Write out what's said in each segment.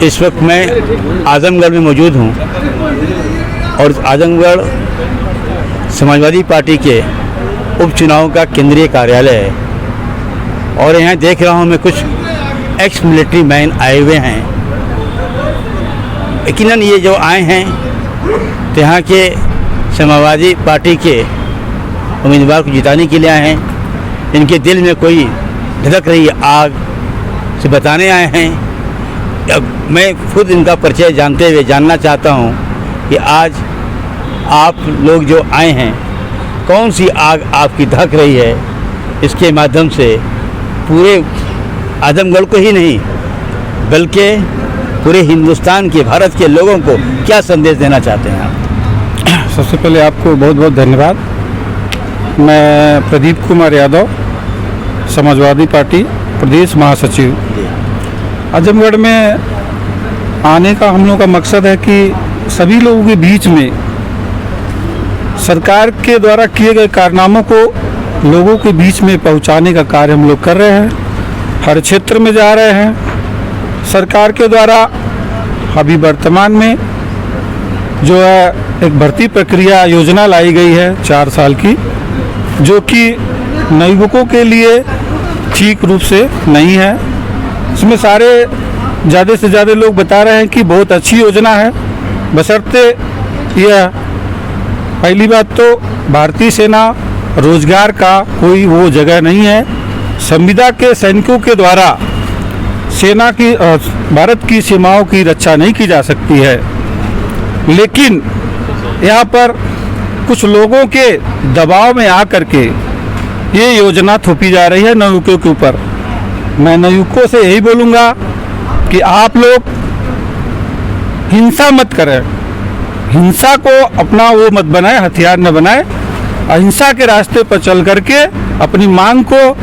इस वक्त मैं आजमगढ़ में मौजूद हूँ और आजमगढ़ समाजवादी पार्टी के उपचुनाव का केंद्रीय कार्यालय है और यहाँ देख रहा हूँ मैं कुछ एक्स मिलिट्री मैन आए हुए हैं। यकीनन ये जो आए हैं तो यहाँ के समाजवादी पार्टी के उम्मीदवार को जिताने के लिए आए हैं। इनके दिल में कोई धधक रही आग से बताने आए हैं। अब मैं खुद इनका परिचय जानना चाहता हूँ कि आज आप लोग जो आए हैं कौन सी आग आपकी धक रही है, इसके माध्यम से पूरे आजमगढ़ को ही नहीं बल्कि पूरे हिंदुस्तान के भारत के लोगों को क्या संदेश देना चाहते हैं आप? सबसे पहले आपको बहुत बहुत धन्यवाद। मैं प्रदीप कुमार यादव, समाजवादी पार्टी प्रदेश महासचिव। आजमगढ़ में आने का हम लोग का मकसद है कि सभी लोगों के बीच में सरकार के द्वारा किए गए कारनामों को लोगों के बीच में पहुंचाने का कार्य हम लोग कर रहे हैं। हर क्षेत्र में जा रहे हैं। सरकार के द्वारा अभी वर्तमान में जो है एक भर्ती प्रक्रिया योजना लाई गई है 4 साल की, जो कि नवयुवकों के लिए ठीक रूप से नहीं है। इसमें सारे ज़्यादा से ज़्यादा लोग बता रहे हैं कि बहुत अच्छी योजना है, बशर्ते यह पहली बात तो भारतीय सेना रोजगार का कोई वो जगह नहीं है। संविदा के सैनिकों के द्वारा सेना की भारत की सीमाओं की रक्षा नहीं की जा सकती है, लेकिन यहाँ पर कुछ लोगों के दबाव में आकर के ये योजना थोपी जा रही है नवयुवकों के ऊपर। मैं नवयुवकों से यही बोलूँगा कि आप लोग हिंसा मत करें, हिंसा को अपना वो मत बनाए, हथियार न बनाए। अहिंसा के रास्ते पर चल करके अपनी मांग को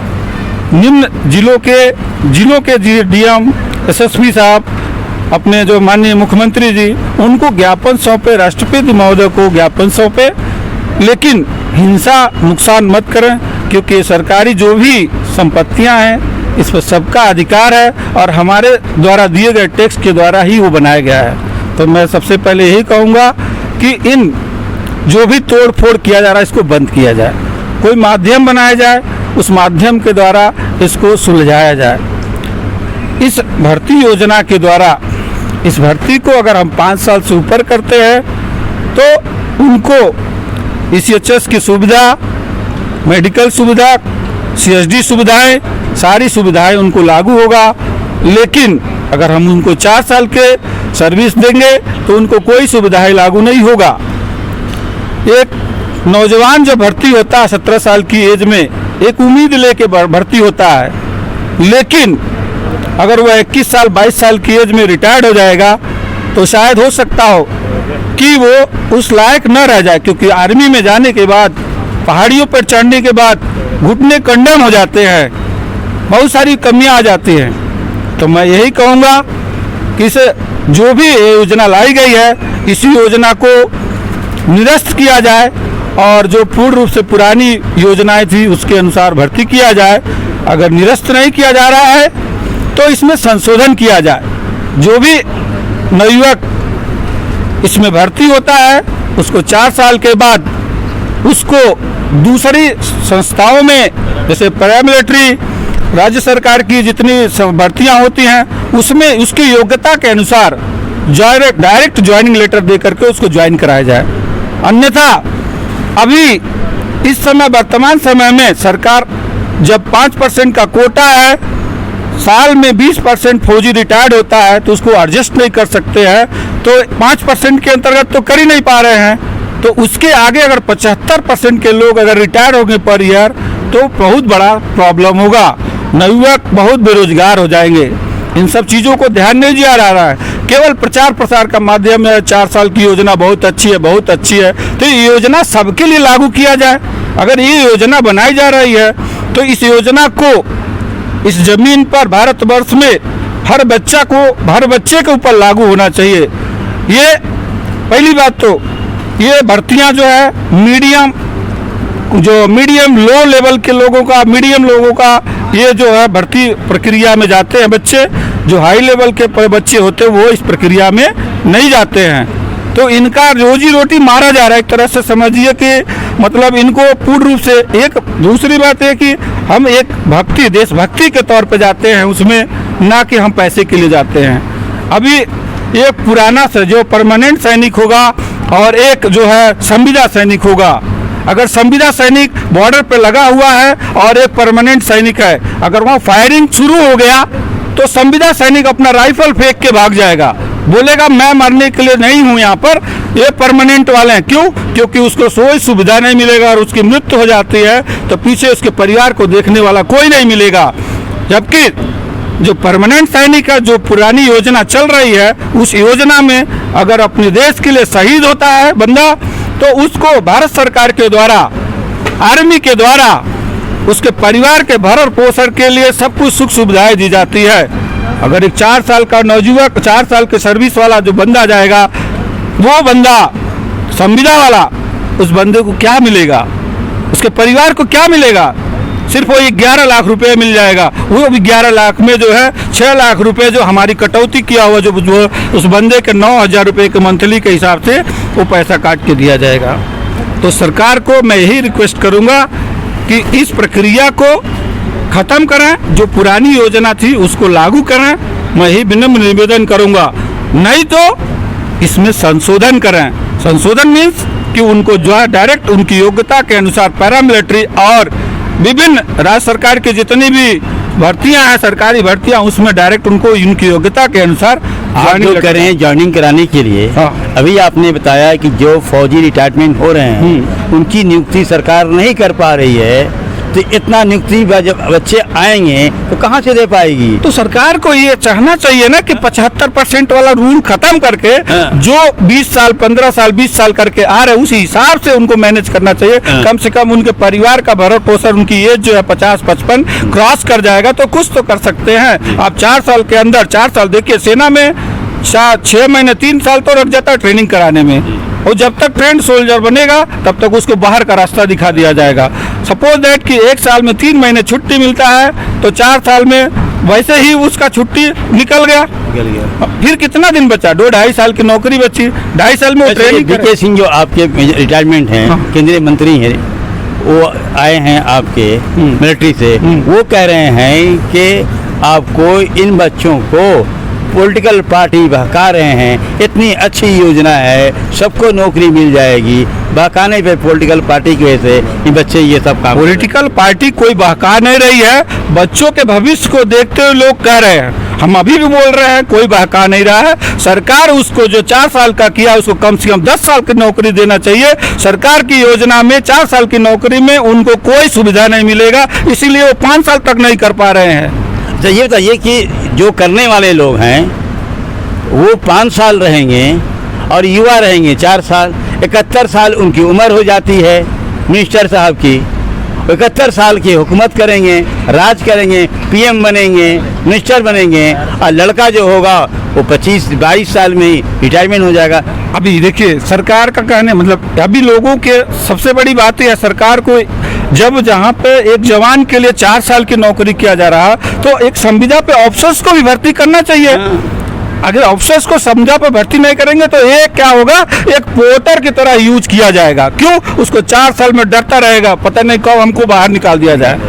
निम्न जिलों के डीएम, एसएसपी साहब, अपने जो माननीय मुख्यमंत्री जी, उनको ज्ञापन सौंपे, राष्ट्रपति महोदय को ज्ञापन सौंपे, लेकिन हिंसा नुकसान मत करें, क्योंकि सरकारी जो भी संपत्तियां हैं इस पर सबका अधिकार है और हमारे द्वारा दिए गए टैक्स के द्वारा ही वो बनाया गया है। तो मैं सबसे पहले यही कहूँगा कि इन जो भी तोड़ फोड़ किया जा रहा है इसको बंद किया जाए, कोई माध्यम बनाया जाए, उस माध्यम के द्वारा इसको सुलझाया जाए। इस भर्ती योजना के द्वारा इस भर्ती को अगर हम 5 साल से ऊपर करते हैं तो उनको ECHS की सुविधा, मेडिकल सुविधा, CSD सुविधाएं, सारी सुविधाएं उनको लागू होगा। लेकिन अगर हम उनको 4 साल के सर्विस देंगे तो उनको कोई सुविधाएं लागू नहीं होगा। एक नौजवान जब भर्ती होता है 17 साल की एज में, एक उम्मीद लेके भर्ती होता है, लेकिन अगर वह 21 साल 22 साल की एज में रिटायर्ड हो जाएगा तो शायद हो सकता हो कि वो उस लायक न रह जाए, क्योंकि आर्मी में जाने के बाद, पहाड़ियों पर चढ़ने के बाद घुटने कंडम हो जाते हैं, बहुत सारी कमियां आ जाती हैं। तो मैं यही कहूँगा कि इसे जो भी योजना लाई गई है, इसी योजना को निरस्त किया जाए और जो पूर्ण रूप से पुरानी योजनाएं थी उसके अनुसार भर्ती किया जाए। अगर निरस्त नहीं किया जा रहा है तो इसमें संशोधन किया जाए। जो भी नवयुवक इसमें भर्ती होता है उसको 4 साल के बाद उसको दूसरी संस्थाओं में, जैसे पैरामिलिट्री, राज्य सरकार की जितनी भर्तियां होती हैं उसमें उसकी योग्यता के अनुसार डायरेक्ट ज्वाइनिंग लेटर दे करके उसको ज्वाइन कराया जाए। अन्यथा अभी इस समय वर्तमान समय में सरकार जब 5% का कोटा है, साल में 20% फौजी रिटायर्ड होता है तो उसको एडजस्ट नहीं कर सकते हैं, तो 5% के अंतर्गत तो कर ही नहीं पा रहे हैं। तो उसके आगे अगर 75% के लोग अगर रिटायर होंगे पर ईयर तो बहुत बड़ा प्रॉब्लम होगा, नवयुवक बहुत बेरोजगार हो जाएंगे। इन सब चीज़ों को ध्यान नहीं दिया जा रहा है, केवल प्रचार प्रसार का माध्यम है। 4 साल की योजना बहुत अच्छी है, बहुत अच्छी है, तो ये योजना सबके लिए लागू किया जाए। अगर ये योजना बनाई जा रही है तो इस योजना को इस जमीन पर भारतवर्ष में हर बच्चे के ऊपर लागू होना चाहिए। ये पहली बात। तो ये भर्तियां जो है मीडियम लो लेवल के लोगों का, मीडियम लोगों का ये जो है भर्ती प्रक्रिया में जाते हैं बच्चे, जो हाई लेवल के बच्चे होते हैं वो इस प्रक्रिया में नहीं जाते हैं। तो इनका रोजी रोटी मारा जा रहा है, एक तरह से समझिए कि मतलब इनको पूर्ण रूप से। एक दूसरी बात है कि हम एक भक्ति, देशभक्ति के तौर पे जाते हैं उसमें, ना कि हम पैसे के लिए जाते हैं। अभी एक पुराना से जो परमानेंट सैनिक होगा और एक जो है संविदा सैनिक होगा। अगर संविदा सैनिक बॉर्डर पे लगा हुआ है और एक परमानेंट सैनिक है, अगर वहाँ फायरिंग शुरू हो गया तो संविदा सैनिक अपना राइफल फेंक के भाग जाएगा, बोलेगा मैं मरने के लिए नहीं हूँ यहाँ पर, ये परमानेंट वाले हैं। क्यों? क्योंकि उसको कोई सुविधा नहीं मिलेगा और उसकी मृत्यु हो जाती है तो पीछे उसके परिवार को देखने वाला कोई नहीं मिलेगा। जबकि जो परमानेंट सैनिक है, जो पुरानी योजना चल रही है, उस योजना में अगर अपने देश के लिए शहीद होता है बंदा तो उसको भारत सरकार के द्वारा, आर्मी के द्वारा उसके परिवार के भरण पोषण के लिए सब कुछ सुख सुविधाएं दी जाती है। अगर एक 4 साल का नौजुवक, 4 साल के सर्विस वाला जो बंदा जाएगा, वो बंदा संविदा वाला, उस बंदे को क्या मिलेगा, उसके परिवार को क्या मिलेगा? सिर्फ वो 11 लाख रुपए मिल जाएगा। वो भी 11 लाख में जो है 6 लाख रुपए जो हमारी कटौती किया हुआ जो उस बंदे के 9,000 रुपये के मंथली के हिसाब से वो पैसा काट के दिया जाएगा। तो सरकार को मैं यही रिक्वेस्ट करूँगा कि इस प्रक्रिया को ख़त्म करें, जो पुरानी योजना थी उसको लागू करें। मैं यही विनम्र निवेदन करूँगा। नहीं तो इसमें संशोधन करें। संशोधन मीन्स कि उनको जो है डायरेक्ट उनकी योग्यता के अनुसार पैरामिलिट्री और विभिन्न राज्य सरकार की जितनी भी भर्तियां हैं, सरकारी भर्तियां, उसमें डायरेक्ट उनको उनकी योग्यता के अनुसार ज्वाइनिंग कराने के लिए। हाँ। अभी आपने बताया कि जो फौजी रिटायरमेंट हो रहे हैं उनकी नियुक्ति सरकार नहीं कर पा रही है, तो इतना नियुक्ति जब बच्चे आएंगे तो कहाँ से दे पाएगी? तो सरकार को ये चाहना चाहिए ना कि 75% वाला रूल खत्म करके जो 20 साल 15 साल 20 साल करके आ रहे उसी हिसाब से उनको मैनेज करना चाहिए। कम से कम उनके परिवार का भरण पोषण, उनकी एज जो है 50-55 क्रॉस कर जाएगा तो कुछ तो कर सकते हैं। आप 4 साल के अंदर 4 साल देखिए, सेना में 6 महीने 3 साल तो लग जाता है ट्रेनिंग कराने में, और जब तक ट्रेंड सोल्जर बनेगा तब तक उसको बाहर का रास्ता दिखा दिया जाएगा। सपोज दैट कि 1 साल में 3 महीने छुट्टी मिलता है तो 4 साल में वैसे ही उसका छुट्टी निकल गया। फिर कितना दिन बचा? 2-2.5 साल की नौकरी बची। 2.5 साल में वो ट्रेनिंग। DK सिंह जो आपके रिटायरमेंट हैं, केंद्रीय मंत्री हैं, वो आए हैं आपके मिलिट्री से, वो कह रहे हैं कि आपको इन बच्चों को पॉलिटिकल पार्टी बहका रहे हैं, इतनी अच्छी योजना है, सबको नौकरी मिल जाएगी, बहकाने पे पॉलिटिकल पार्टी की वजह से ये बच्चे ये सब काम। पॉलिटिकल पार्टी कोई बहका नहीं रही है, बच्चों के भविष्य को देखते हुए लोग कह रहे हैं। हम अभी भी बोल रहे हैं, कोई बहका नहीं रहा है। सरकार उसको जो 4 साल का किया उसको कम से कम 10 साल की नौकरी देना चाहिए। सरकार की योजना में 4 साल की नौकरी में उनको कोई सुविधा नहीं मिलेगा, इसीलिए वो 5 साल तक नहीं कर पा रहे हैं। तो ये बताइए कि जो करने वाले लोग हैं वो 5 साल रहेंगे और युवा रहेंगे 4 साल, 71 साल उनकी उम्र हो जाती है मिनिस्टर साहब की, 71 साल की हुकूमत करेंगे, राज करेंगे, PM बनेंगे, मिनिस्टर बनेंगे, और लड़का जो होगा वो 25-22 साल में ही रिटायरमेंट हो जाएगा। अभी देखिए सरकार का कहने मतलब अभी लोगों के सबसे बड़ी बात है, सरकार को जब जहाँ पे एक जवान के लिए 4 साल की नौकरी किया जा रहा तो एक संविदा पे ऑफिसर्स को भी भर्ती करना चाहिए। अगर ऑफिसर्स को संविदा पे भर्ती नहीं करेंगे तो ये क्या होगा, एक वोटर की तरह यूज किया जाएगा। क्यों? उसको 4 साल में डरता रहेगा, पता नहीं कब हमको बाहर निकाल दिया जाए।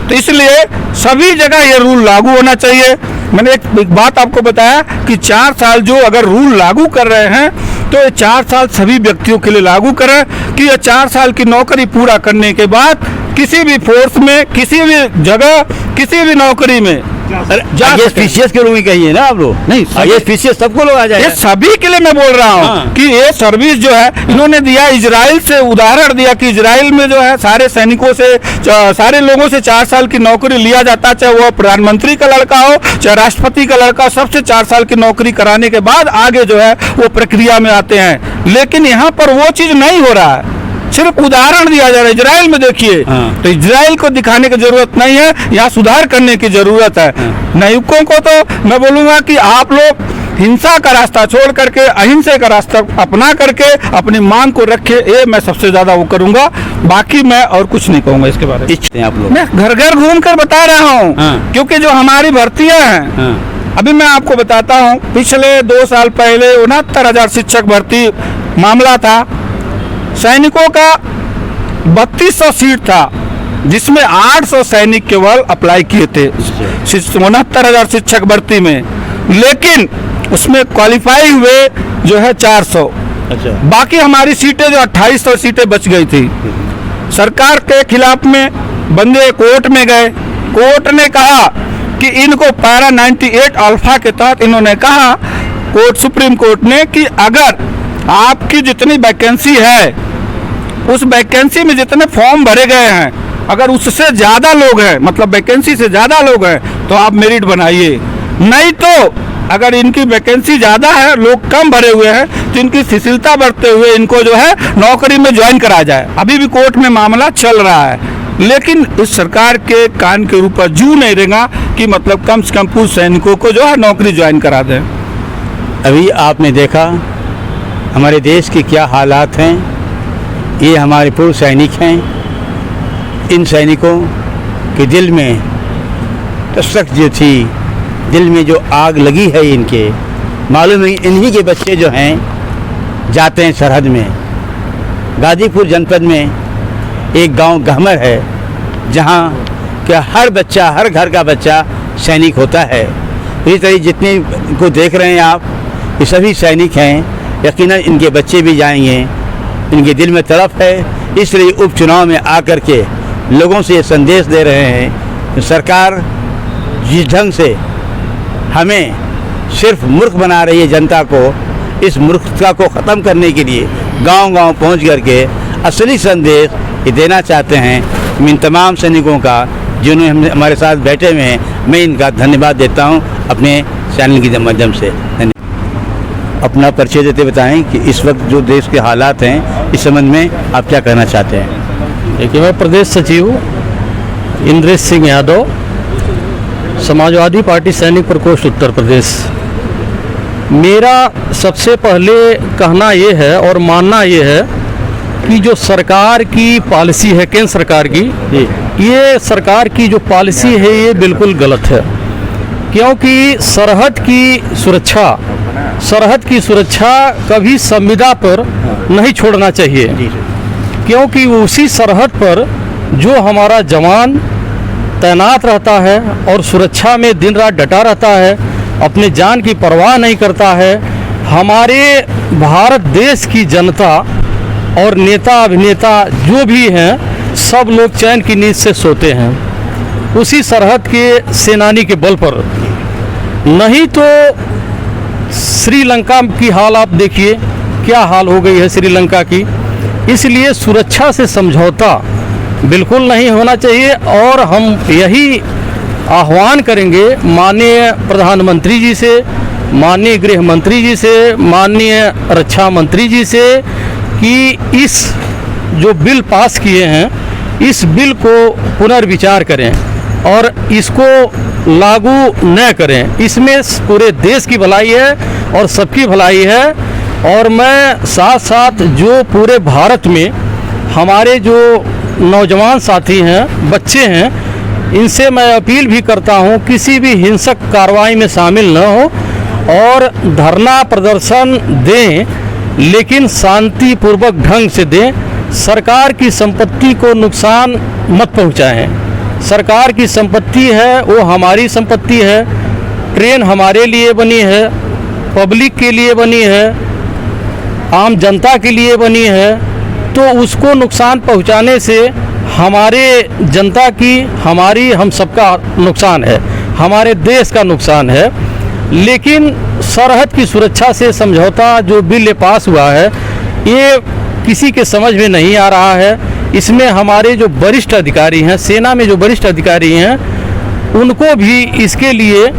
तो इसलिए सभी जगह ये रूल लागू होना चाहिए। मैंने एक बात आपको बताया कि 4 साल जो अगर रूल लागू कर रहे हैं तो ये 4 साल सभी व्यक्तियों के लिए लागू करें कि ये 4 साल की नौकरी पूरा करने के बाद किसी भी फोर्स में, किसी भी जगह, किसी भी नौकरी में PCS के लोग ही कहिए ना आप लोग, नहीं PCS सबको लोग आ जाए। ये सभी के लिए मैं बोल रहा हूँ कि ये सर्विस जो है इन्होंने दिया, इजराइल से उदाहरण दिया कि इजराइल में जो है सारे सैनिकों से, सारे लोगों से 4 साल की नौकरी लिया जाता है, चाहे वो प्रधानमंत्री का लड़का हो चाहे राष्ट्रपति का लड़का, सबसे 4 साल की नौकरी कराने के बाद आगे जो है वो प्रक्रिया में आते हैं। लेकिन यहाँ पर वो चीज नहीं हो रहा है, सिर्फ उदाहरण दिया जा रहा है। इजराइल में देखिए, तो इजराइल को दिखाने की जरूरत नहीं है, यहाँ सुधार करने की जरूरत है। नागरिकों को तो मैं बोलूँगा कि आप लोग हिंसा का रास्ता छोड़ करके अहिंसा का रास्ता अपना करके अपनी मांग को रखे, ये मैं सबसे ज़्यादा वो करूँगा। बाकी मैं और कुछ नहीं कहूँगा इसके बारे में। इच्छते हैं आप लोग? मैं घर घर घूम कर बता रहा हूँ। हाँ। क्योंकि जो हमारी भर्तियाँ हैं, हाँ। अभी मैं आपको बताता हूँ, पिछले 2 साल पहले 69,000 शिक्षक भर्ती मामला था। सैनिकों का 3200 सीट था, जिसमें 800 सैनिक केवल अप्लाई किए थे 69,000 शिक्षक भर्ती में, लेकिन उसमें क्वालिफाई हुए जो है 400। अच्छा। बाकी हमारी सीटें जो 2800 सीटें बच गई थी। सरकार के खिलाफ में बंदे कोर्ट में गए। कोर्ट ने कहा कि इनको पैरा 98 अल्फा के तहत इन्होंने कहा, सुप्रीम कोर्ट ने, कि अगर आपकी जितनी वैकेंसी है, उस वैकेंसी में जितने फॉर्म भरे गए हैं, अगर उससे ज़्यादा लोग हैं, मतलब वैकेंसी से ज़्यादा लोग हैं, तो आप मेरिट बनाइए। नहीं तो अगर इनकी वैकेंसी ज़्यादा है, लोग कम भरे हुए हैं, तो इनकी शिथिलता बढ़ते हुए इनको जो है नौकरी में ज्वाइन करा जाए। अभी भी कोर्ट में मामला चल रहा है, लेकिन इस सरकार के कान के ऊपर जू नहीं रहेगा कि मतलब कम से कम पूर्व सैनिकों को जो है नौकरी ज्वाइन करा दें। अभी आपने देखा हमारे देश के क्या हालात हैं। ये हमारे पूर्व सैनिक हैं। इन सैनिकों के दिल में तसक जो थी, दिल में जो आग लगी है इनके, मालूम है इन्हीं के बच्चे जो हैं जाते हैं सरहद में। गाजीपुर जनपद में एक गांव गहमर है, जहां क्या हर बच्चा, हर घर का बच्चा सैनिक होता है। इस तरह जितने को देख रहे हैं आप, ये सभी सैनिक हैं। यकीनन इनके बच्चे भी जाएंगे। इनके दिल में तड़प है, इसलिए उपचुनाव में आकर के लोगों से ये संदेश दे रहे हैं कि सरकार जिस ढंग से हमें सिर्फ मूर्ख बना रही है जनता को, इस मूर्खता को ख़त्म करने के लिए गांव-गांव पहुंच करके असली संदेश ये देना चाहते हैं। इन तमाम सैनिकों का जिन्होंने हमारे साथ बैठे हुए हैं, मैं इनका धन्यवाद देता हूं अपने चैनल के माध्यम से। अपना परिचय देते बताएं कि इस वक्त जो देश के हालात हैं, इस संबंध में आप क्या कहना चाहते हैं? देखिए, मैं प्रदेश सचिव इंद्रेश सिंह यादव, समाजवादी पार्टी सैनिक प्रकोष्ठ उत्तर प्रदेश। मेरा सबसे पहले कहना ये है और मानना ये है कि जो सरकार की पॉलिसी है, केंद्र सरकार की, ये सरकार की जो पॉलिसी है ये बिल्कुल गलत है। क्योंकि सरहद की सुरक्षा कभी संविदा पर नहीं छोड़ना चाहिए, क्योंकि उसी सरहद पर जो हमारा जवान तैनात रहता है और सुरक्षा में दिन रात डटा रहता है, अपने जान की परवाह नहीं करता है। हमारे भारत देश की जनता और नेता अभिनेता जो भी हैं, सब लोग चैन की नींद से सोते हैं उसी सरहद के सेनानी के बल पर। नहीं तो श्रीलंका की हाल आप देखिए, क्या हाल हो गई है श्रीलंका की। इसलिए सुरक्षा से समझौता बिल्कुल नहीं होना चाहिए। और हम यही आह्वान करेंगे माननीय प्रधानमंत्री जी से, माननीय गृह मंत्री जी से, माननीय रक्षा मंत्री जी से, कि इस जो बिल पास किए हैं, इस बिल को पुनर्विचार करें और इसको लागू न करें। इसमें पूरे देश की भलाई है और सबकी भलाई है। और मैं साथ साथ जो पूरे भारत में हमारे जो नौजवान साथी हैं, बच्चे हैं, इनसे मैं अपील भी करता हूं, किसी भी हिंसक कार्रवाई में शामिल न हो और धरना प्रदर्शन दें, लेकिन शांतिपूर्वक ढंग से दें। सरकार की संपत्ति को नुकसान मत पहुंचाएं। सरकार की संपत्ति है, वो हमारी संपत्ति है। ट्रेन हमारे लिए बनी है, पब्लिक के लिए बनी है, आम जनता के लिए बनी है। तो उसको नुकसान पहुंचाने से हमारे जनता की, हमारी, हम सबका नुकसान है, हमारे देश का नुकसान है। लेकिन सरहद की सुरक्षा से समझौता जो बिल पास हुआ है, ये किसी के समझ में नहीं आ रहा है। इसमें हमारे जो वरिष्ठ अधिकारी हैं, सेना में जो वरिष्ठ अधिकारी हैं, उनको भी इसके लिए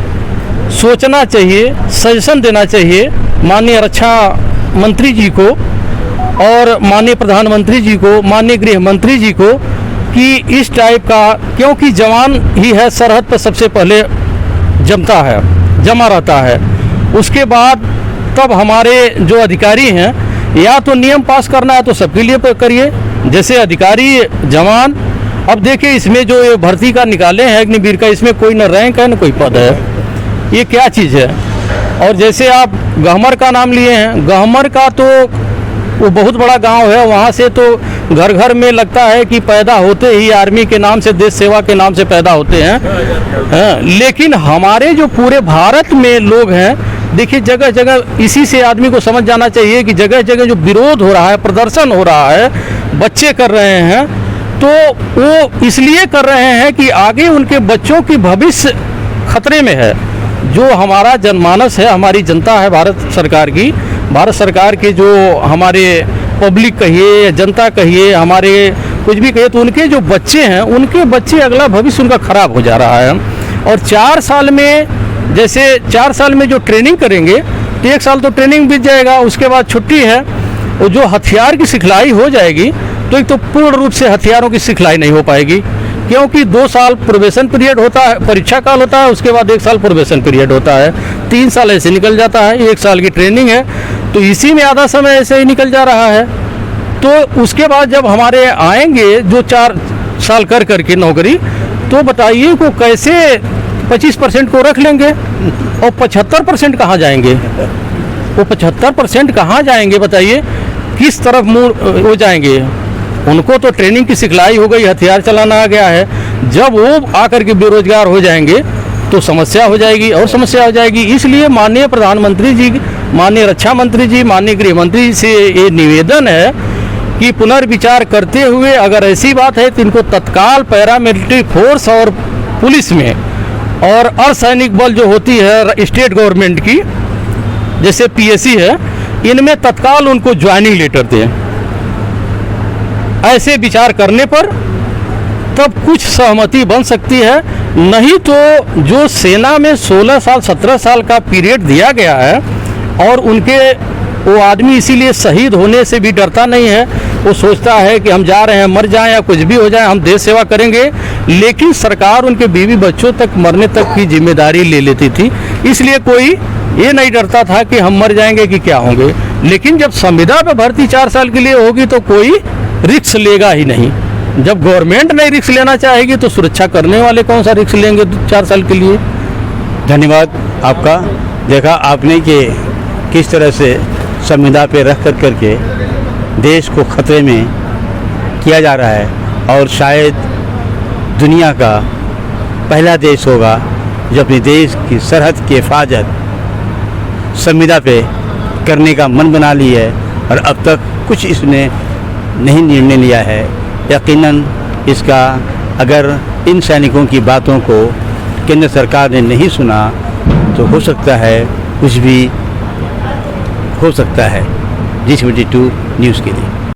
सोचना चाहिए, सजेशन देना चाहिए माननीय रक्षा मंत्री जी को और माननीय प्रधानमंत्री जी को, माननीय गृह मंत्री जी को, कि इस टाइप का, क्योंकि जवान ही है सरहद पर सबसे पहले जमा रहता है उसके बाद तब हमारे जो अधिकारी हैं, या तो नियम पास करना है तो सबके लिए करिए, जैसे अधिकारी जवान। अब देखिए इसमें जो ये भर्ती का निकाले हैं अग्निवीर का, इसमें कोई न रैंक है न कोई पद है, ये क्या चीज़ है। और जैसे आप गहमर का नाम लिए हैं, गहमर का तो वो बहुत बड़ा गांव है, वहाँ से तो घर घर में लगता है कि पैदा होते ही आर्मी के नाम से, देश सेवा के नाम से पैदा होते हैं। हाँ, लेकिन हमारे जो पूरे भारत में लोग हैं, देखिए जगह जगह इसी से आदमी को समझ जाना चाहिए कि जगह जगह जो विरोध हो रहा है, प्रदर्शन हो रहा है, बच्चे कर रहे हैं, तो वो इसलिए कर रहे हैं कि आगे उनके बच्चों की भविष्य खतरे में है। जो हमारा जनमानस है, हमारी जनता है भारत सरकार की, भारत सरकार के जो हमारे पब्लिक कहिए, जनता कहिए, हमारे कुछ भी कहिए, तो उनके जो बच्चे हैं, उनके बच्चे अगला भविष्य उनका खराब हो जा रहा है। और 4 साल में, जैसे 4 साल में जो ट्रेनिंग करेंगे तो 1 साल तो ट्रेनिंग बीत जाएगा, उसके बाद छुट्टी है, और जो हथियार की सिखलाई हो जाएगी तो एक तो पूर्ण रूप से हथियारों की सिखलाई नहीं हो पाएगी, क्योंकि 2 साल प्रोबेशन पीरियड होता है, परीक्षा काल होता है, उसके बाद 1 साल प्रोबेशन पीरियड होता है, 3 साल ऐसे निकल जाता है, 1 साल की ट्रेनिंग है, तो इसी में आधा समय ऐसे ही निकल जा रहा है। तो उसके बाद जब हमारे आएंगे जो 4 साल कर करके नौकरी, तो बताइए को कैसे 25% को रख लेंगे और 75% कहाँ जाएंगे? वो 75% कहाँ जाएंगे बताइए, किस तरफ मुँह हो जाएंगे? उनको तो ट्रेनिंग की सिखलाई हो गई, हथियार चलाना आ गया है, जब वो आकर के बेरोजगार हो जाएंगे तो समस्या हो जाएगी और समस्या हो जाएगी। इसलिए माननीय प्रधानमंत्री जी, माननीय रक्षा मंत्री जी, माननीय गृह मंत्री से ये निवेदन है कि पुनर्विचार करते हुए अगर ऐसी बात है तो इनको तत्काल पैरामिलिट्री फोर्स और पुलिस में और अर्धसैनिक बल जो होती है स्टेट गवर्नमेंट की, जैसे पीएसी है, इनमें तत्काल उनको ज्वाइनिंग लेटर दें। ऐसे विचार करने पर तब कुछ सहमति बन सकती है, नहीं तो जो सेना में 16 साल 17 साल का पीरियड दिया गया है, और उनके वो आदमी इसीलिए शहीद होने से भी डरता नहीं है, वो सोचता है कि हम जा रहे हैं, मर जाएं या कुछ भी हो जाए, हम देश सेवा करेंगे। लेकिन सरकार उनके बीवी बच्चों तक मरने तक की जिम्मेदारी ले लेती थी, इसलिए कोई ये नहीं डरता था कि हम मर जाएंगे कि क्या होंगे। लेकिन जब संविदा पे भर्ती 4 साल के लिए होगी तो कोई रिस्क लेगा ही नहीं। जब गवर्नमेंट नहीं रिस्क लेना चाहेगी तो सुरक्षा करने वाले कौन सा रिस्क लेंगे 4 साल के लिए? धन्यवाद आपका। देखा आपने कि किस तरह से संविदा पे रख करके देश को खतरे में किया जा रहा है, और शायद दुनिया का पहला देश होगा जो अपने देश की सरहद की हिफाजत संविदा पे करने का मन बना ली है, और अब तक कुछ इसने नहीं निर्णय लिया है। यकीनन इसका अगर इन सैनिकों की बातों को केंद्र सरकार ने नहीं सुना तो हो सकता है कुछ भी हो सकता है। G22 न्यूज़ के लिए।